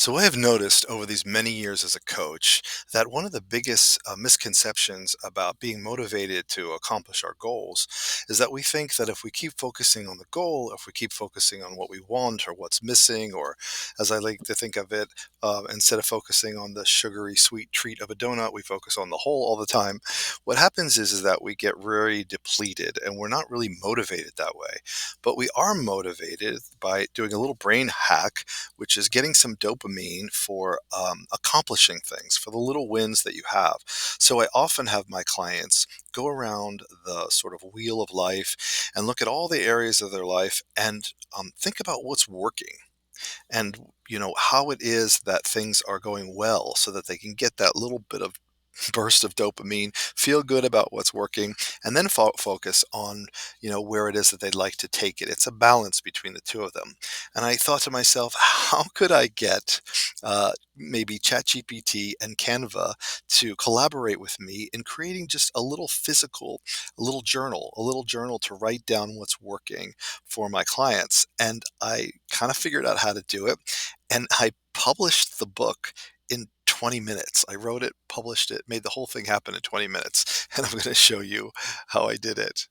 So I have noticed over these many years as a coach that one of the biggest misconceptions about being motivated to accomplish our goals is that we think that if we keep focusing on the goal, if we keep focusing on what we want or what's missing, or as I like to think of it, instead of focusing on the sugary sweet treat of a donut, we focus on the whole all the time. What happens is that we get very depleted and we're not really motivated that way. But we are motivated by doing a little brain hack, which is getting some dopamine for accomplishing things, for the little wins that you have. So I often have my clients go around the sort of wheel of life and look at all the areas of their life and think about what's working and how it is that things are going well so that they can get that little bit of burst of dopamine, feel good about what's working, and then focus on, where it is that they'd like to take it. It's a balance between the two of them. And I thought to myself, how could I get maybe ChatGPT and Canva to collaborate with me in creating just a little journal to write down what's working for my clients. And I kind of figured out how to do it. And I published the book in 20 minutes. I wrote it, published it, made the whole thing happen in 20 minutes. And I'm going to show you how I did it.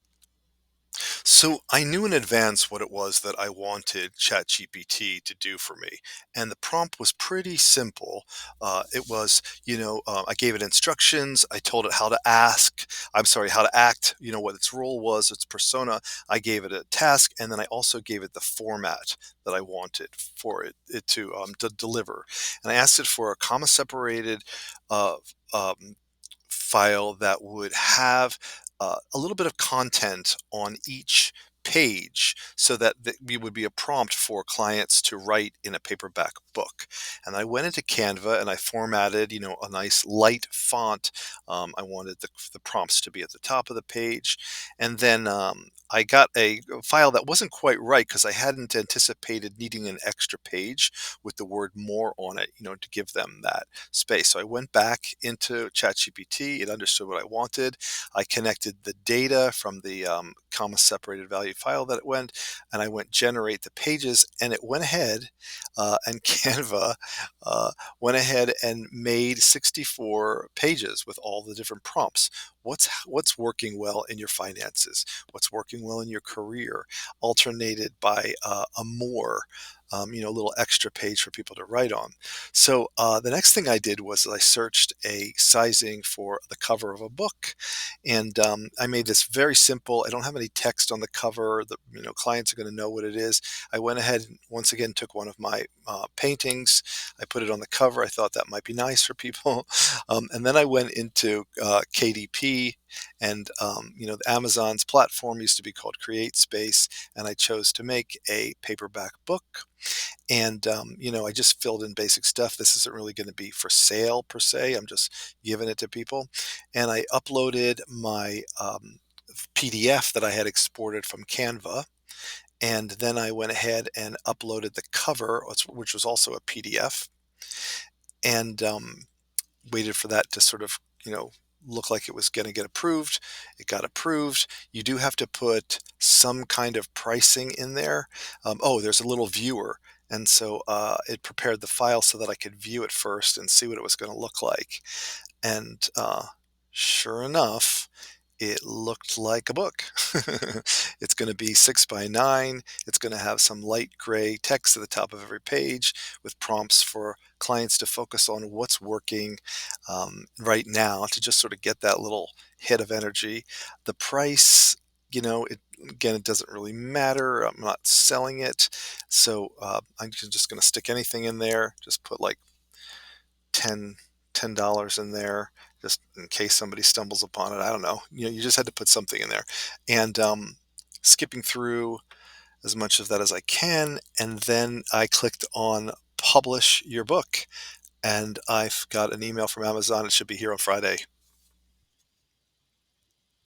So I knew in advance what it was that I wanted ChatGPT to do for me. And the prompt was pretty simple. It was, I gave it instructions. I told it how to act, what its role was, its persona. I gave it a task. And then I also gave it the format that I wanted for it to deliver. And I asked it for a comma separated uh, um, file that would have a little bit of content on each page so that we would be a prompt for clients to write in a paperback book. And I went into Canva and I formatted, a nice light font. I wanted the prompts to be at the top of the page. And then I got a file that wasn't quite right because I hadn't anticipated needing an extra page with the word more on it, to give them that space. So I went back into ChatGPT. It understood what I wanted. I connected the data from the comma separated value file that it went, and I went generate the pages, and it went ahead and Canva went ahead and made 64 pages with all the different prompts. What's working well in your finances? What's working well in your career? Alternated by a more a little extra page for people to write on. So the next thing I did was I searched a sizing for the cover of a book, and I made this very simple. I don't have any text on the cover. The clients are going to know what it is. I went ahead and once again took one of my paintings. I put it on the cover. I thought that might be nice for people, and then I went into KDP. And Amazon's platform used to be called Create Space, and I chose to make a paperback book. And I just filled in basic stuff. This isn't really going to be for sale per se. I'm just giving it to people. And I uploaded my PDF that I had exported from Canva. And then I went ahead and uploaded the cover, which was also a PDF, and waited for that to sort of, look like it was going to get approved. It got approved. You do have to put some kind of pricing in there. Oh, there's a little viewer. And so it prepared the file so that I could view it first and see what it was going to look like. And sure enough, it looked like a book. It's going to be 6 by 9. It's going to have some light gray text at the top of every page with prompts for clients to focus on what's working right now to just sort of get that little hit of energy. The price, it doesn't really matter. I'm not selling it. So I'm just going to stick anything in there. Just put like 10 $10 in there just in case somebody stumbles upon it. I don't know. You just had to put something in there. And skipping through as much of that as I can, and then I clicked on publish your book, and I've got an email from Amazon. It should be here on Friday.